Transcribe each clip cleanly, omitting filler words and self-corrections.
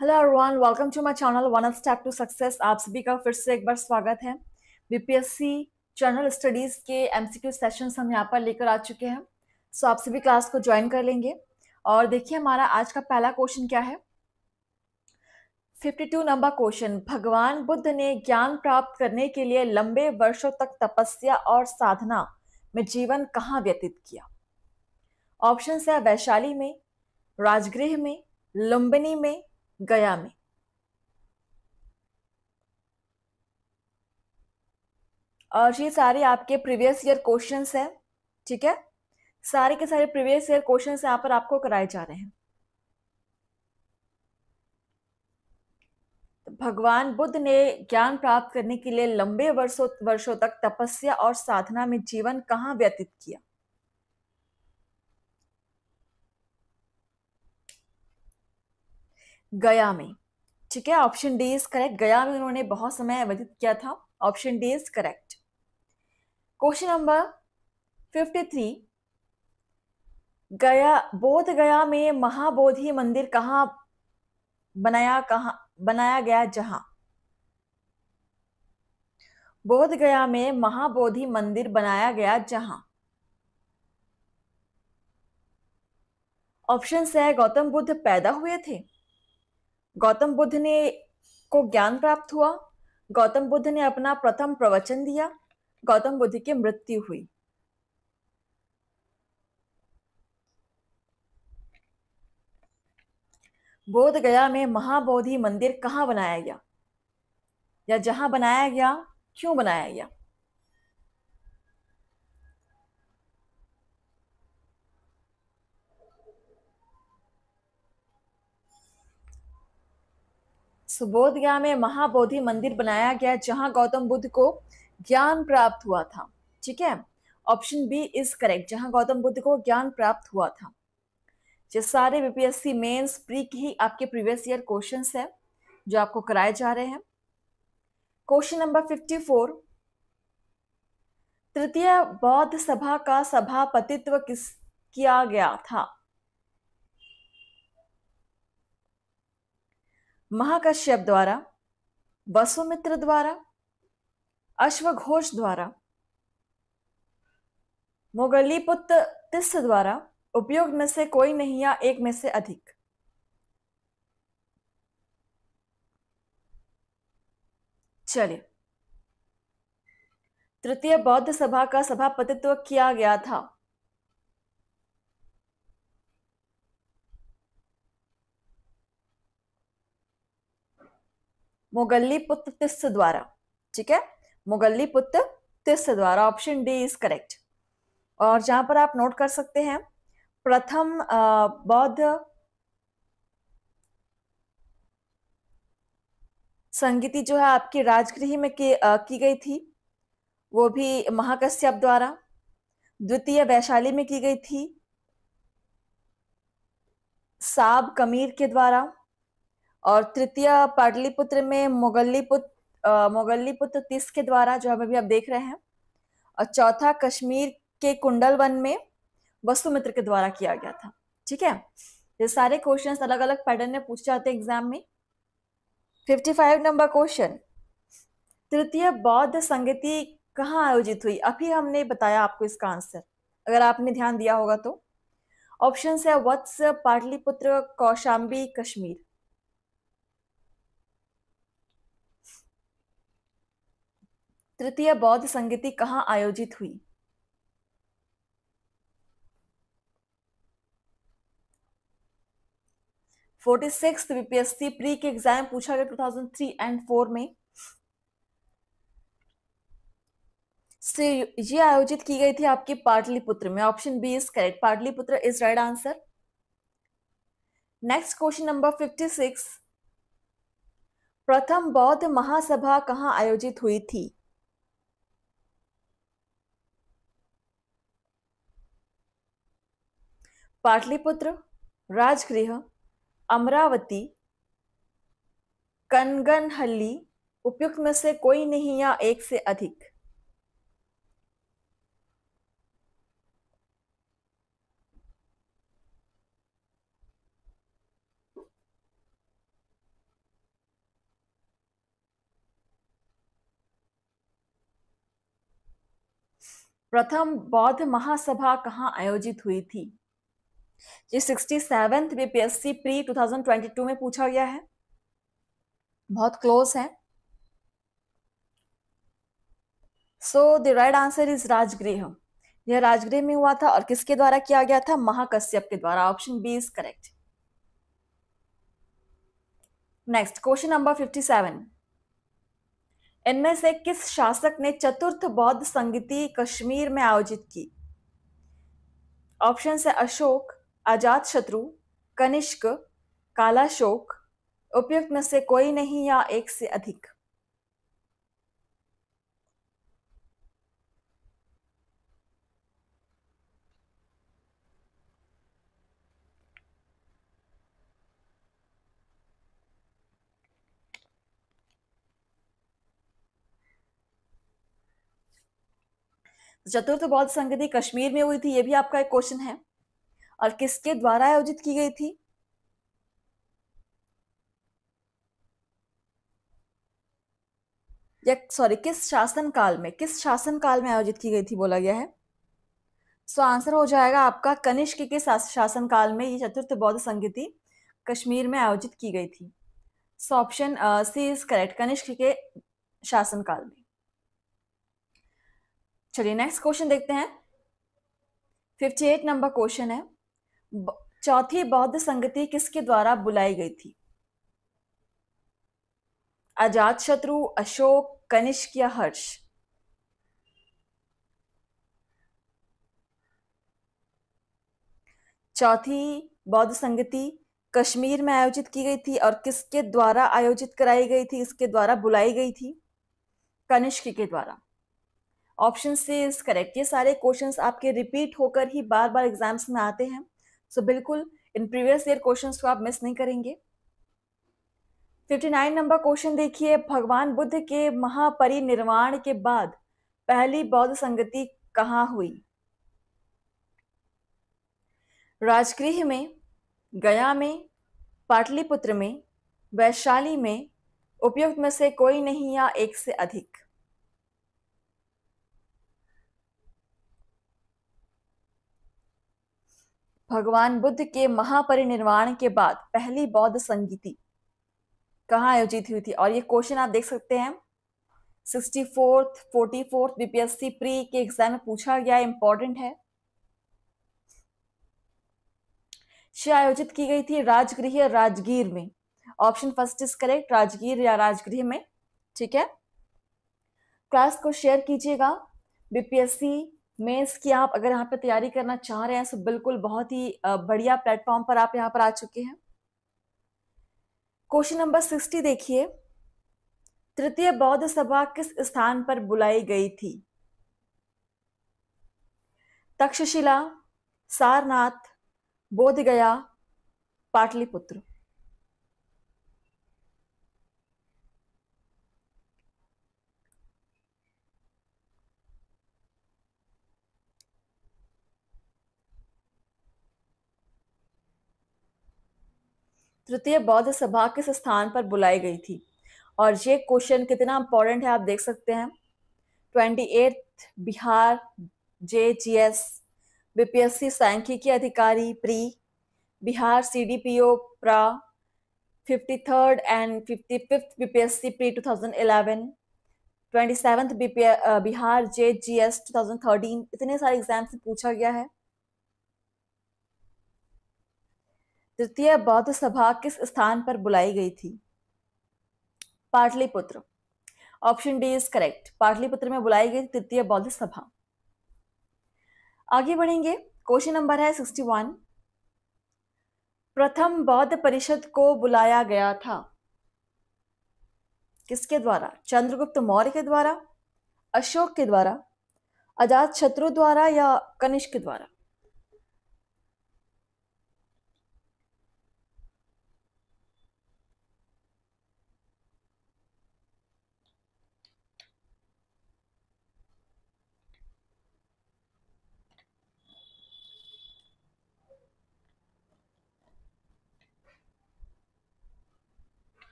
Hello everyone, welcome to my channel one step to success. आप सभी का फिर से एक बार स्वागत है। बीपीएससी जनरल स्टडीज के एमसीक्यू सेशंस हम यहाँ पर लेकर आ चुके हैं। सो आप सभी क्लास को ज्वाइन कर लेंगे। और देखिए हमारा आज का पहला क्वेश्चन क्या है। 52 नंबर क्वेश्चन। भगवान बुद्ध ने ज्ञान प्राप्त करने के लिए लंबे वर्षों तक तपस्या और साधना में जीवन कहाँ व्यतीत किया। ऑप्शन है वैशाली में, राजगृह में, लुम्बिनी में, गया में। और ये सारे आपके प्रीवियस ईयर क्वेश्चंस हैं। ठीक है, सारे के सारे प्रीवियस ईयर क्वेश्चंस यहाँ पर आपको कराए जा रहे हैं। तो भगवान बुद्ध ने ज्ञान प्राप्त करने के लिए लंबे वर्षों वर्षों तक तपस्या और साधना में जीवन कहाँ व्यतीत किया। गया में। ठीक है, ऑप्शन डी इज करेक्ट। गया में उन्होंने बहुत समय व्यतीत किया था। Option D is correct. Question number 53। गया बोध गया में महाबोधि मंदिर कहाँ बनाया गया जहां। बोध गया में महाबोधि मंदिर बनाया गया जहां। ऑप्शन है गौतम बुद्ध पैदा हुए थे, गौतम बुद्ध ने को ज्ञान प्राप्त हुआ, गौतम बुद्ध ने अपना प्रथम प्रवचन दिया, गौतम बुद्ध की मृत्यु हुई। बोध गया में महाबोधि मंदिर कहाँ बनाया गया, या जहां बनाया गया क्यों बनाया गया। बोध गया में महाबोधि मंदिर बनाया गया जहां गौतम बुद्ध को ज्ञान प्राप्त हुआ था। ठीक है, ऑप्शन बी इज करेक्ट, जहां गौतम बुद्ध को ज्ञान प्राप्त हुआ था। ये सारे बीपीएससी मेंस प्री की ही आपके प्रीवियस ईयर क्वेश्चंस हैं जो आपको कराए जा रहे हैं। Question number 54। तृतीय बौद्ध सभा का सभापतित्व किस किया गया था। महाकश्यप द्वारा, वसुमित्र द्वारा, अश्वघोष द्वारा, मोगलीपुत्र तिस्स द्वारा, उपयोग में से कोई नहीं या एक में से अधिक। चलिए, तृतीय बौद्ध सभा का सभापतित्व किया गया था। मोगलीपुत्र तिस्स द्वारा। ठीक है, मोगलीपुत्र तिस्स द्वारा। Option D is correct. और जहां पर आप नोट कर सकते हैं, प्रथम बौद्ध संगीति जो है आपकी राजगृह में की गई थी, वो भी महाकश्यप द्वारा। द्वितीय वैशाली में की गई थी साब कमीर के द्वारा। और तृतीय पाटलिपुत्र में मोगलीपुत्र तिस के द्वारा, जो हम अभी आप देख रहे हैं। और चौथा कश्मीर के कुंडल वन में वसुमित्र के द्वारा किया गया था। ठीक है, ये सारे क्वेश्चंस अलग अलग पैटर्न में पूछे जाते हैं एग्जाम में। 55 नंबर क्वेश्चन। तृतीय बौद्ध संगति कहाँ आयोजित हुई। अभी हमने बताया आपको इसका आंसर, अगर आपने ध्यान दिया होगा तो। ऑप्शन है वत्स, पाटलिपुत्र, कौशाम्बी, कश्मीर। तृतीय बौद्ध संगति कहाँ आयोजित हुई। फोर्टी सिक्स बीपीएससी प्री के एग्जाम पूछा गया 2003 एंड 4 में से ये आयोजित की गई थी आपकी पाटलिपुत्र में। Option B is correct, Pataliputra is right answer. Next question number 56। प्रथम बौद्ध महासभा कहाँ आयोजित हुई थी। पाटलिपुत्र, राजगृह, अमरावती, कनगनहल्ली, उपयुक्त में से कोई नहीं या एक से अधिक। प्रथम बौद्ध महासभा कहाँ आयोजित हुई थी? ये 67th बीपीएससी प्री 2022 में पूछा गया है, बहुत क्लोज है। So the right answer is Rajgriha. यह राजगृह में हुआ था और किसके द्वारा किया गया था? महाकश्यप के द्वारा। Option B is correct. Next question number 57। इनमें से किस शासक ने चतुर्थ बौद्ध संगीति कश्मीर में आयोजित की? ऑप्शन है अशोक, अजात शत्रु, कनिष्क, कालाशोक, उपयुक्त में से कोई नहीं या एक से अधिक। चतुर्थ बौद्ध संगीति कश्मीर में हुई थी, यह भी आपका एक क्वेश्चन है। और किसके द्वारा आयोजित की गई थी? या सॉरी, किस शासन काल में आयोजित की गई थी बोला गया है। सो आंसर हो जाएगा आपका कनिष्क के शासन काल में ये चतुर्थ बौद्ध संगीति कश्मीर में आयोजित की गई थी। So option C is correct, Kanishka के शासन काल में। चलिए नेक्स्ट क्वेश्चन देखते हैं। 58 नंबर क्वेश्चन है, चौथी बौद्ध संगति किसके द्वारा बुलाई गई थी? अजात शत्रु, अशोक, कनिष्क या हर्ष? चौथी बौद्ध संगति कश्मीर में आयोजित की गई थी और किसके द्वारा आयोजित कराई गई थी, इसके द्वारा बुलाई गई थी? कनिष्क के द्वारा। Option C is correct. ये सारे क्वेश्चंस आपके रिपीट होकर ही बार बार एग्जाम्स में आते हैं, सो बिल्कुल इन प्रीवियस ईयर क्वेश्चंस को आप मिस नहीं करेंगे। 59 नंबर क्वेश्चन देखिए, भगवान बुद्ध के महापरिनिर्वाण के बाद पहली बौद्ध संगति कहाँ हुई? राजगृह में, गया में, पाटलिपुत्र में, वैशाली में, उपयुक्त में से कोई नहीं या एक से अधिक। भगवान बुद्ध के महापरिनिर्वाण के बाद पहली बौद्ध संगीति कहाँ आयोजित हुई थी? और ये क्वेश्चन आप देख सकते हैं 64th 44th बीपीएससी प्री के एग्जाम में पूछा गया, इंपॉर्टेंट है। आयोजित की गई थी राजगृह राजगीर में। Option first is correct, Rajgir या राजगृह में। ठीक है, क्लास को शेयर कीजिएगा। बीपीएससी मेंस की आप अगर यहाँ पे तैयारी करना चाह रहे हैं तो बिल्कुल बहुत ही बढ़िया प्लेटफॉर्म पर आप यहाँ पर आ चुके हैं। क्वेश्चन नंबर 60 देखिए, तृतीय बौद्ध सभा किस स्थान पर बुलाई गई थी? तक्षशिला, सारनाथ, बोधगया, पाटलिपुत्र। तृतीय बौद्ध सभा किस स्थान पर बुलाई गई थी? और ये क्वेश्चन कितना इंपॉर्टेंट है आप देख सकते हैं। 28th बिहार JGS बीपीएससी सांख्यिकी अधिकारी प्री, बिहार CDPO प्रा, 53rd एंड 55th बीपीएससी प्री 2011, 27th बिहार JGS 2013, इतने सारे एग्जाम से पूछा गया है। तृतीय बौद्ध सभा किस स्थान पर बुलाई गई थी? Pataliputra. Option D is correct, Pataliputra में बुलाई गई तृतीय बौद्ध सभा। आगे बढ़ेंगे, क्वेश्चन नंबर है 61। प्रथम बौद्ध परिषद को बुलाया गया था किसके द्वारा? चंद्रगुप्त मौर्य के द्वारा, अशोक के द्वारा, अजात शत्रु द्वारा या कनिष्क के द्वारा?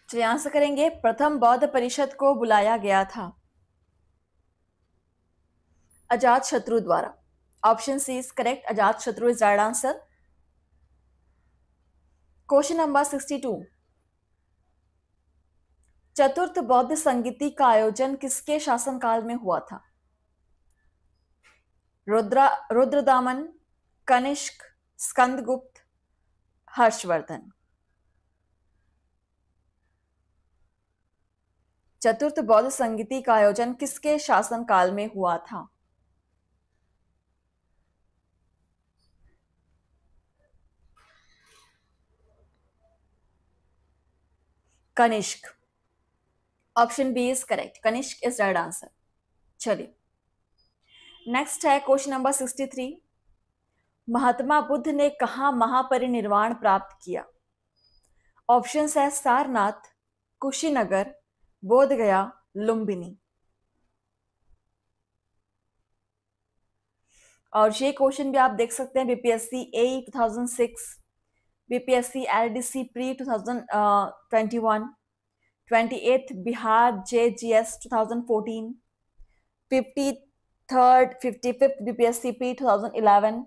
चलिए आंसर करेंगे, प्रथम बौद्ध परिषद को बुलाया गया था अजात शत्रु द्वारा। ऑप्शन सी इज करेक्ट, अजात शत्रु is right answer. Question number 62, चतुर्थ बौद्ध संगीति का आयोजन किसके शासनकाल में हुआ था? रुद्रदामन, कनिष्क, स्कंदगुप्त, हर्षवर्धन। चतुर्थ बौद्ध संगीति का आयोजन किसके शासनकाल में हुआ था? Kanishka. Option B is correct, Kanishka is right answer. चलिए नेक्स्ट है क्वेश्चन नंबर 63, महात्मा बुद्ध ने कहां महापरिनिर्वाण प्राप्त किया? ऑप्शन है सारनाथ, कुशीनगर, बोधगया, लुम्बिनी। और ये क्वेश्चन भी आप देख सकते हैं BPSC A 2006, BPSC LDC pre 2021, 28th Bihar JGS 2014, 53rd 55th बीपीएससी प्री 2011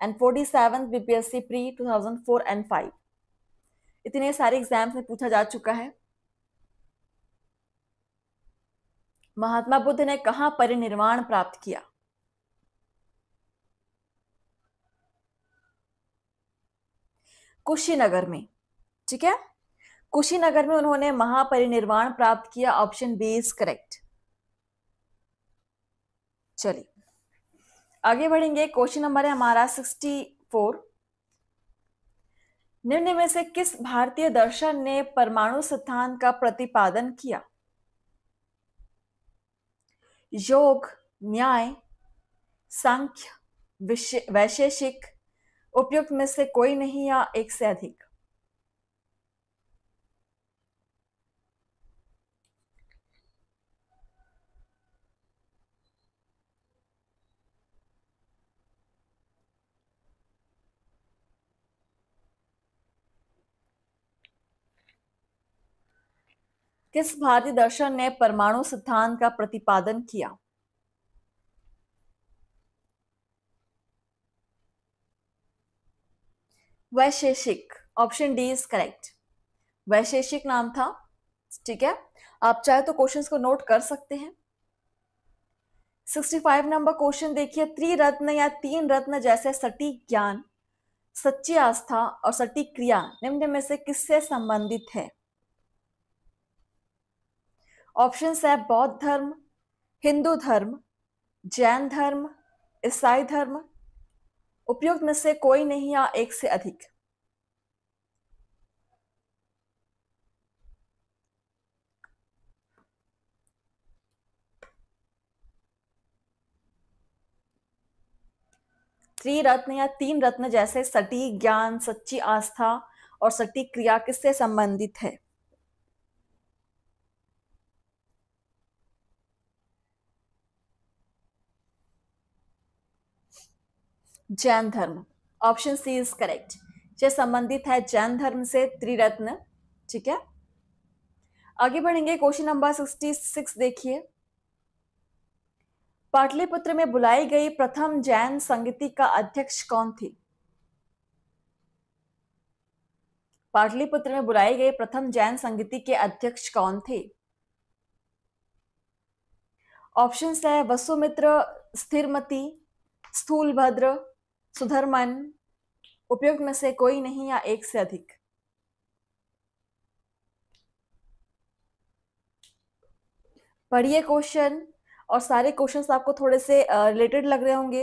and 47th BPSC pre 2004 and 5। इतने सारे एग्जाम्स में पूछा जा चुका है। महात्मा बुद्ध ने कहां परिनिर्वाण प्राप्त किया? कुशीनगर में। ठीक है, कुशीनगर में उन्होंने महापरिनिर्वाण प्राप्त किया। Option B is correct. चलिए आगे बढ़ेंगे। क्वेश्चन नंबर है हमारा 64, निम्न में से किस भारतीय दर्शन ने परमाणु सिद्धांत का प्रतिपादन किया? योग, न्याय, सांख्य, वैशेषिक, उपयुक्त में से कोई नहीं या एक से अधिक। किस भारतीय दर्शन ने परमाणु सिद्धांत का प्रतिपादन किया? वैशेषिक। ऑप्शन डी इज करेक्ट, वैशेषिक नाम था। ठीक है, आप चाहे तो क्वेश्चंस को नोट कर सकते हैं। 65 नंबर क्वेश्चन देखिए, त्रिरत्न या तीन रत्न जैसे सटीक ज्ञान, सच्ची आस्था और सटीक क्रिया निम्न में से किससे संबंधित है? ऑप्शन है बौद्ध धर्म, हिंदू धर्म, जैन धर्म, ईसाई धर्म, उपयुक्त में से कोई नहीं या एक से अधिक। त्रिरत्न या तीन रत्न जैसे सटीक ज्ञान, सच्ची आस्था और सटीक क्रिया किससे संबंधित है? जैन धर्म। ऑप्शन सी इज करेक्ट, ये संबंधित है जैन धर्म से त्रिरत्न। ठीक है, आगे बढ़ेंगे। क्वेश्चन नंबर 66 देखिए, पाटलिपुत्र में बुलाई गई प्रथम जैन संगीति का अध्यक्ष कौन थी? पाटलिपुत्र में बुलाई गई प्रथम जैन संगीति के अध्यक्ष कौन थे? ऑप्शन है वसुमित्र, स्थिरमती, स्थूलभद्र, सुधर्मन, उपयुक्त में से कोई नहीं या एक से अधिक। पढ़िए क्वेश्चन, और सारे क्वेश्चंस आपको थोड़े से रिलेटेड लग रहे होंगे,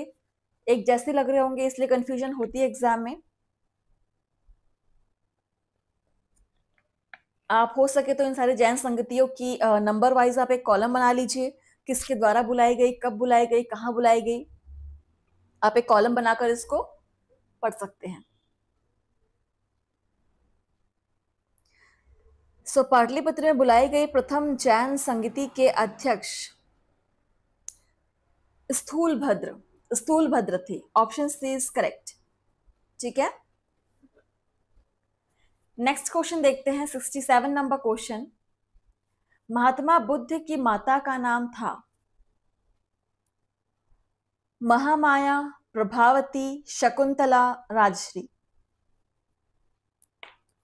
एक जैसे लग रहे होंगे, इसलिए कंफ्यूजन होती है एग्जाम में। आप हो सके तो इन सारे जैन संगतियों की नंबर वाइज आप एक कॉलम बना लीजिए, किसके द्वारा बुलाई गई, कब बुलाई गई, कहाँ बुलाई गई। आप एक कॉलम बनाकर इसको पढ़ सकते हैं। सो पाटलिपुत्र में बुलाई गई प्रथम जैन संगीति के अध्यक्ष स्थूलभद्र थे। Option C is correct. ठीक है, नेक्स्ट क्वेश्चन देखते हैं। 67 नंबर क्वेश्चन, महात्मा बुद्ध की माता का नाम था? महामाया, प्रभावती, शकुंतला, राजश्री।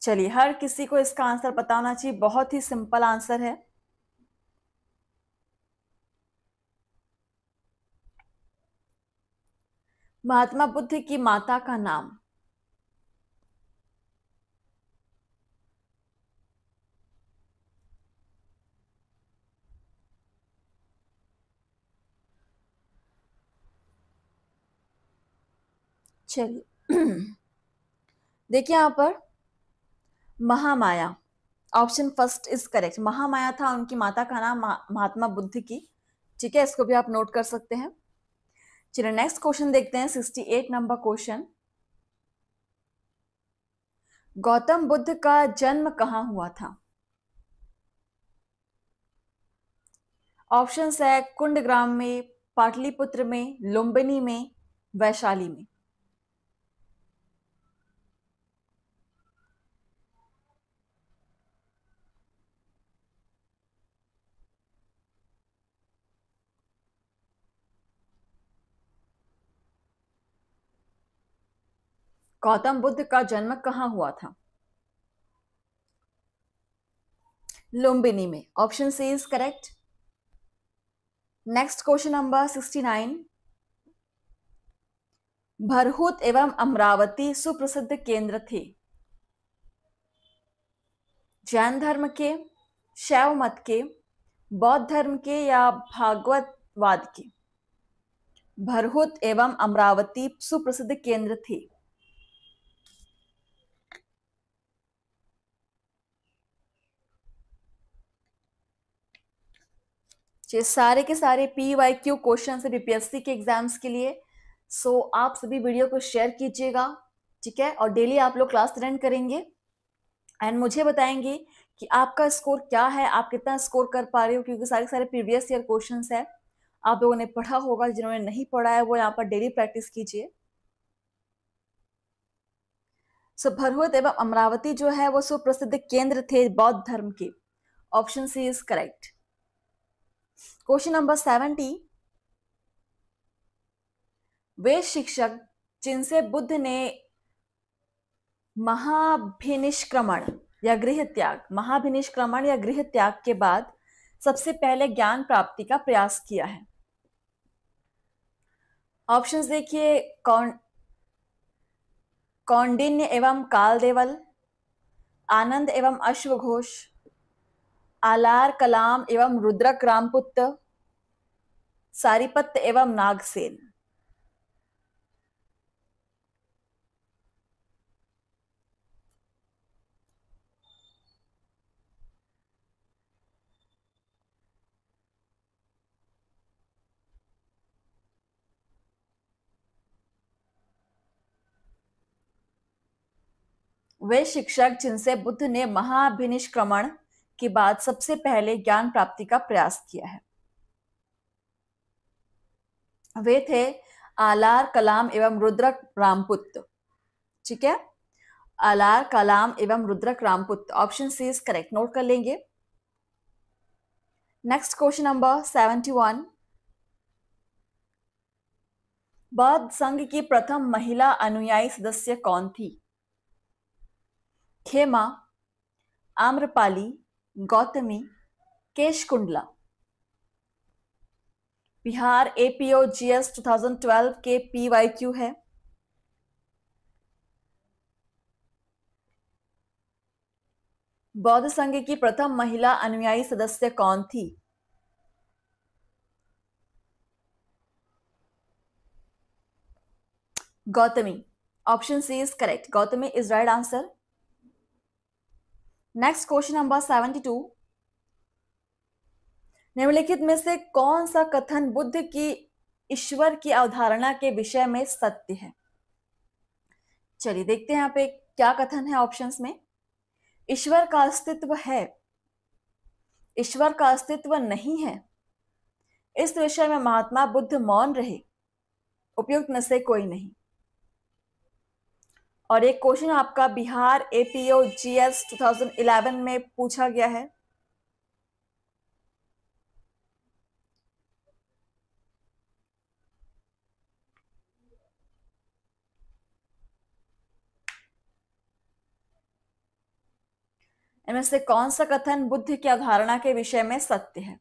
चलिए, हर किसी को इसका आंसर पता होना चाहिए, बहुत ही सिंपल आंसर है। महात्मा बुद्ध की माता का नाम। चलिए देखिए यहां पर Mahamaya, option first is correct. Mahamaya था उनकी माता का नाम, महात्मा बुद्ध की। ठीक है, इसको भी आप नोट कर सकते हैं। चलिए नेक्स्ट क्वेश्चन देखते हैं, 68 नंबर क्वेश्चन। गौतम बुद्ध का जन्म कहां हुआ था? ऑप्शंस है कुंडग्राम में, पाटलिपुत्र में, लुम्बिनी में, वैशाली में। गौतम बुद्ध का जन्म कहां हुआ था? लुम्बिनी में, option C is correct. Next question number 69। Bharhut एवं अमरावती सुप्रसिद्ध केंद्र थे। जैन धर्म के, शैव मत के, बौद्ध धर्म के या भागवतवाद के? भरहुत एवं अमरावती सुप्रसिद्ध केंद्र थे। ये सारे के सारे PYQ क्वेश्चन है बीपीएससी के एग्जाम्स के लिए। सो आप सभी वीडियो को शेयर कीजिएगा, ठीक है, और डेली आप लोग क्लास अटेंड करेंगे एंड मुझे बताएंगे कि आपका स्कोर क्या है, आप कितना स्कोर कर पा रहे हो, क्योंकि सारे सारे प्रीवियस ईयर क्वेश्चंस है, आप लोगों ने पढ़ा होगा। जिन्होंने नहीं पढ़ा है वो यहाँ पर डेली प्रैक्टिस कीजिए। सो भरहुत एवं अमरावती जो है वो सुप्रसिद्ध केंद्र थे बौद्ध धर्म के। Option C is correct. Question number 70। वे शिक्षक जिनसे बुद्ध ने महाभिनिष्क्रमण या गृह त्याग के बाद सबसे पहले ज्ञान प्राप्ति का प्रयास किया है? ऑप्शंस देखिए, कौंडिन्य एवं कालदेवल, आनंद एवं अश्वघोष, आलार कलाम एवं रुद्रक रामपुत्र, सारिपत्त एवं नागसेन। वे शिक्षक जिनसे बुद्ध ने महाभिनिष्क्रमण के बाद सबसे पहले ज्ञान प्राप्ति का प्रयास किया है, वे थे आलार कलाम एवं रुद्रक रामपुत्र। ठीक है, आलार कलाम एवं Rudraka Ramaputra, option C is correct, note कर लेंगे। Next question number 71। बौद्ध संघ की प्रथम महिला अनुयायी सदस्य कौन थी? खेमा, आम्रपाली, गौतमी, केशकुंडला। बिहार APOGS 2012 के PYQ है। बौद्ध संघ की प्रथम महिला अनुयायी सदस्य कौन थी? Gautami, option C is correct, Gautami is right answer. Next question number 72। निम्नलिखित में से कौन सा कथन बुद्ध की ईश्वर की अवधारणा के विषय में सत्य है? चलिए देखते हैं यहाँ पे क्या कथन है ऑप्शंस में। ईश्वर का अस्तित्व है, ईश्वर का अस्तित्व नहीं है, इस विषय में महात्मा बुद्ध मौन रहे, उपयुक्त में से कोई नहीं। और एक क्वेश्चन आपका बिहार APOGS 2011 में पूछा गया है। इनमें से कौन सा कथन बुद्ध की अवधारणा के विषय में सत्य है?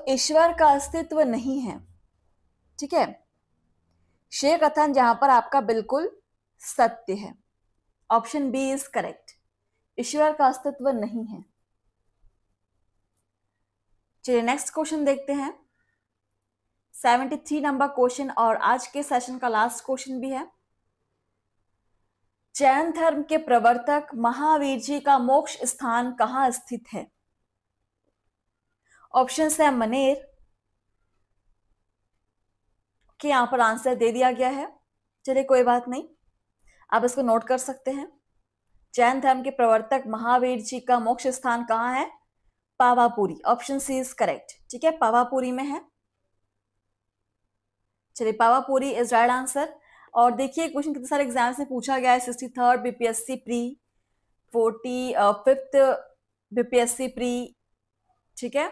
ईश्वर का अस्तित्व नहीं है, ठीक है। शेष कथन जहां पर आपका बिल्कुल सत्य है। ऑप्शन बी इज करेक्ट, ईश्वर का अस्तित्व नहीं है। चलिए नेक्स्ट क्वेश्चन देखते हैं। 73 नंबर क्वेश्चन और आज के सेशन का लास्ट क्वेश्चन भी है। जैन धर्म के प्रवर्तक महावीर जी का मोक्ष स्थान कहां स्थित है? ऑप्शन है मनेर के, यहां पर आंसर दे दिया गया है। चलिए कोई बात नहीं, आप इसको नोट कर सकते हैं। जैन धर्म के प्रवर्तक महावीर जी का मोक्ष स्थान कहां है? Pawapuri. Option C is correct, ठीक है, पावापुरी में है। चलिए पावापुरी इज राइट आंसर। और देखिए क्वेश्चन कितने सारे एग्जाम्स में पूछा गया है। 63rd BPSC pre, 45th BPSC pre, ठीक है।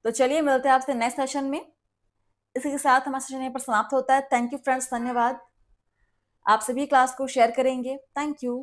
तो चलिए मिलते हैं आपसे नेक्स्ट सेशन में। इसी के साथ हमारा सेशन यहीं पर समाप्त होता है। थैंक यू फ्रेंड्स, धन्यवाद। आप सभी क्लास को शेयर करेंगे। Thank you.